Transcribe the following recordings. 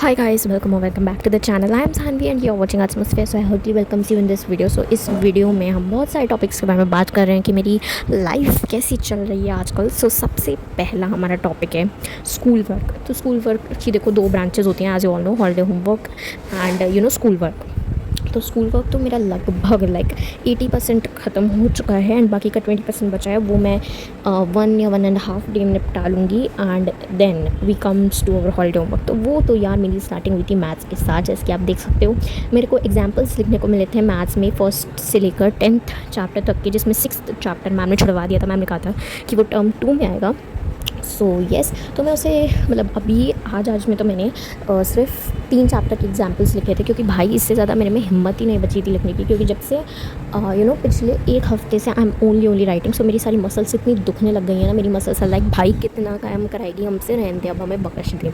Hi guys, welcome or welcome back to the channel. I am Sanvi and you are watching Atmosphere. So I heartily welcomes you in this video. So इस video में हम बहुत सारे topics के बारे में बात कर रहे हैं कि मेरी लाइफ कैसी चल रही है आजकल. सो सबसे पहला हमारा टॉपिक है स्कूल वर्क. तो स्कूल वर्क की देखो दो ब्रांचेस होती हैं, as you all know, holiday homework and school work. तो स्कूल वर्क तो मेरा लगभग 80% ख़त्म हो चुका है एंड बाकी का 20% बचा है. वो मैं 1 या 1.5 डे में निपटा लूँगी and then we comes to our holiday homework. तो वो तो यार मेरी स्टार्टिंग हुई थी मैथ्स के साथ. जैसे कि आप देख सकते हो मेरे को एग्जाम्पल्स लिखने को मिले थे मैथ्स में फर्स्ट से लेकर 10th चैप्टर तक के, जिसमें 6th चैप्टर मैम ने छुड़वा दिया था. मैम ने कहा था कि वो टर्म 2 में आएगा. सो येस, तो मैं उसे मतलब अभी आज में तो मैंने सिर्फ 3 चैप्टर के एग्जाम्पल्स लिखे थे, क्योंकि भाई इससे ज़्यादा मेरे में हिम्मत ही नहीं बची थी लिखने की. क्योंकि जब से पिछले 1 हफ्ते से आई एम ओनली राइटिंग. सो मेरी सारी मसल्स इतनी दुखने लग गई हैं ना. मेरी मसल्स लाइक भाई कितना काम कराएगी हमसे, रहने दे अब हमें बकश दे,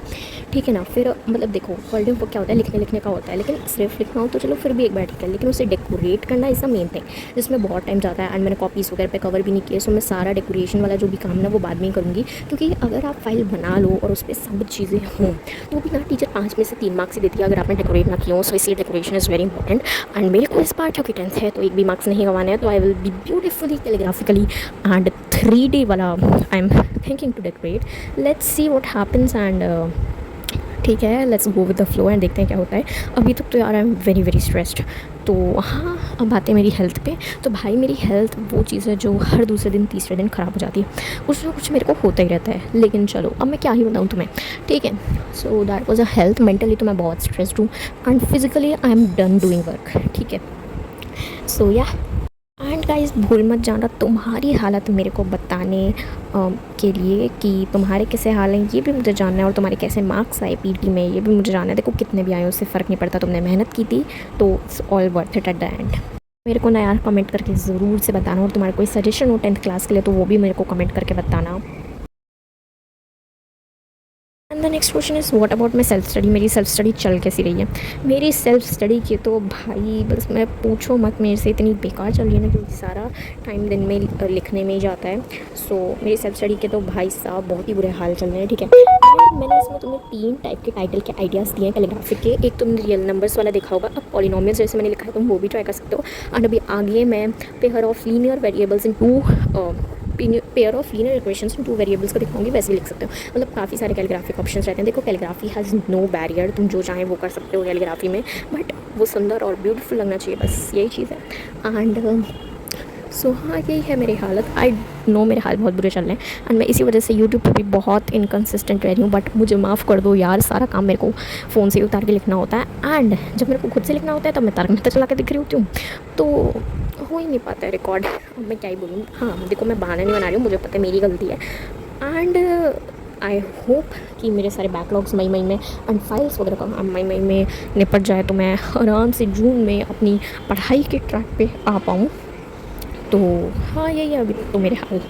ठीक है ना. फिर मतलब देखो हॉलीडे होमवर्क क्या होता है, लिखने का होता है. लेकिन सिर्फ लिखना हो तो चलो फिर भी एक बार ठीक है, लेकिन उसे डेकोरेट करना इज़ द मेन थिंग, जिसमें बहुत टाइम जाता है. एंड मैंने कॉपीज़ वगैरह पे कवर भी नहीं किए. सो मैं सारा डेकोरेशन वाला जो भी काम है वो बाद में ही करूँगी. क्योंकि अगर आप फाइल बना लो और उस पर सब चीज़ें हों तो भी ना टीचर 5 में से 3 मार्क्स ही देती है अगर आपने डेकोरेट ना किया हो. सो इसलिए decoration is very important. And मेरे को इस बार क्योंकि 10th है तो एक भी मार्क्स नहीं गंवाना है. तो I will be beautifully calligraphically and 3D वाला I am thinking to decorate. Let's see what happens and ठीक है, let's go with the flow and देखते हैं क्या होता है. अभी तक तो यार I am very very stressed. तो हाँ, अब बात है मेरी हेल्थ पे. तो भाई मेरी हेल्थ वो चीज़ है जो हर दूसरे दिन तीसरे दिन ख़राब हो जाती है. कुछ ना कुछ मेरे को होता ही रहता है. लेकिन चलो अब मैं क्या ही बताऊँ तुम्हें, ठीक है. So that was a health. Mentally तो मैं बहुत स्ट्रेस्ड हूँ and physically I am done doing work, ठीक है. सो या एंड गाइस, भूल मत जाना तुम्हारी हालत मेरे को बताने के लिए कि तुम्हारे कैसे हाल हैं ये भी मुझे जानना है. और तुम्हारे कैसे मार्क्स आए पीटी में ये भी मुझे जानना है. देखो कितने भी आए उससे फ़र्क नहीं पड़ता, तुमने मेहनत की थी तो it's all worth it at the end. मेरे को ना यार कमेंट करके ज़रूर से बताना. और तुम्हारा कोई सजेशन हो 10th क्लास के लिए तो वो भी मेरे को कमेंट करके बताना. And the next question is what about my self study. मेरी सेल्फ स्टडी चल कैसी रही है. मेरी सेल्फ स्टडी की तो भाई बस मैं पूछो मत, मेरे से इतनी बेकार चल रही है ना, क्योंकि सारा टाइम दिन में लिखने में ही जाता है. सो मेरी सेल्फ स्टडी के तो भाई साहब बहुत ही बुरे हाल चल रहे हैं, ठीक है. मैंने इसमें तुम्हें 3 टाइप के टाइटल के आइडियाज़ दिए हैं कैलीग्राफी के. एक तुमने रियल नंबर्स वाला देखा होगा. अब पॉलिनोमियल्स जैसे मैंने लिखा है तुम वो भी ट्राई कर सकते हो. एंड अभी आगे मैं pair of linear variables in 2 pair of linear equations in 2 variables को दिखाऊंगी. वैसे भी लिख सकते हो. मतलब काफ़ी सारे कैलीग्राफिक ऑप्शंस रहते हैं. देखो कैलीग्राफी हैज़ नो बैरियर, तुम जो चाहें वो कर सकते हो कैलीग्राफी में. बट वो सुंदर और ब्यूटीफुल लगना चाहिए, बस यही चीज़ है. एंड सो हाँ, यही है मेरी हालत. आई नो मेरे हाल बहुत बुरे चल रहे हैं एंड मैं इसी वजह से यूट्यूब पे भी बहुत इनकन्सिस्टेंट रह रही हूँ. बट मुझे माफ़ कर दो यार, सारा काम मेरे को फ़ोन से उतार के लिखना होता है. एंड जब मेरे को खुद से लिखना होता है तब मैं तारक मेहता चला के दिख रही होती हूँ, तो हो ही नहीं पाता है रिकॉर्ड. अब मैं क्या ही बोलूँ. हाँ देखो, मैं बहाना नहीं बना रही हूँ, मुझे पता है मेरी गलती है. एंड आई होप कि मेरे सारे बैकलॉग्स मई में एंड फाइल्स वगैरह का काम मई में निपट जाए तो मैं आराम से जून में अपनी पढ़ाई के ट्रैक पे आ पाऊँ. तो हाँ, यही है अभी तो मेरे हाल.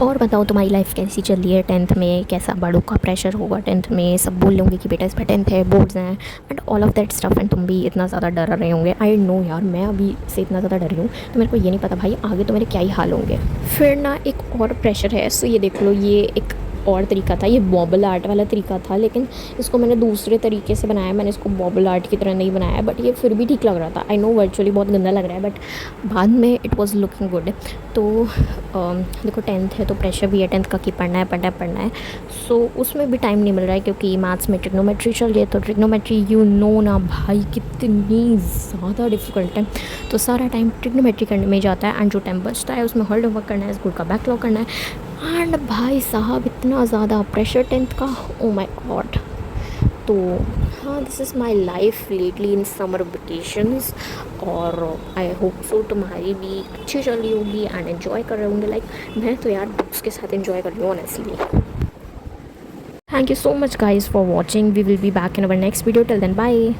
और बताओ तुम्हारी लाइफ कैसी चल रही है. 10th में कैसा बड़ों का प्रेशर होगा 10th में. सब बोल लेंगे कि बेटा इस पर 10th है, बोर्ड्स हैं and all of that stuff. And तुम भी इतना ज़्यादा डर रहे होंगे. आई नो यार, मैं अभी से इतना ज़्यादा डर रही हूँ तो मेरे को ये नहीं पता भाई आगे तो मेरे क्या ही हाल होंगे. फिर ना एक और प्रेशर है. सो ये देख लो, ये एक और तरीका था, ये बॉबल आर्ट वाला तरीका था. लेकिन इसको मैंने दूसरे तरीके से बनाया. मैंने इसको बॉबल आर्ट की तरह नहीं बनाया, बट ये फिर भी ठीक लग रहा था. आई नो वर्चुअली बहुत गंदा लग रहा है बट बाद में इट वाज लुकिंग गुड. तो देखो 10th है तो प्रेशर भी है 10th का कि पढ़ना है. सो उसमें भी टाइम नहीं मिल रहा है क्योंकि मैथ्स में ट्रिग्नोमेट्री चल रही है. तो ट्रिग्नोमेट्री यू नो ना भाई कितनी ज़्यादा डिफ़िकल्ट है. तो सारा टाइम ट्रिग्नोमेट्री करने में जाता है एंड जो टाइम बचता है उसमें हॉलीडे होमवर्क करना है, स्कूल का बैकलॉग करना है. एंड भाई साहब इतना ज़्यादा प्रेशर 10th का, ओ माय गॉड. तो हाँ, this is my life lately in summer vacations. और आई होप सो तुम्हारी भी अच्छी चल रही होगी एंड एन्जॉय कर रहे होंगे. लाइक मैं तो यार बुक्स के साथ एन्जॉय कर रही हूँ honestly. Thank you so much guys for watching. We will be back in our next video. Till then bye.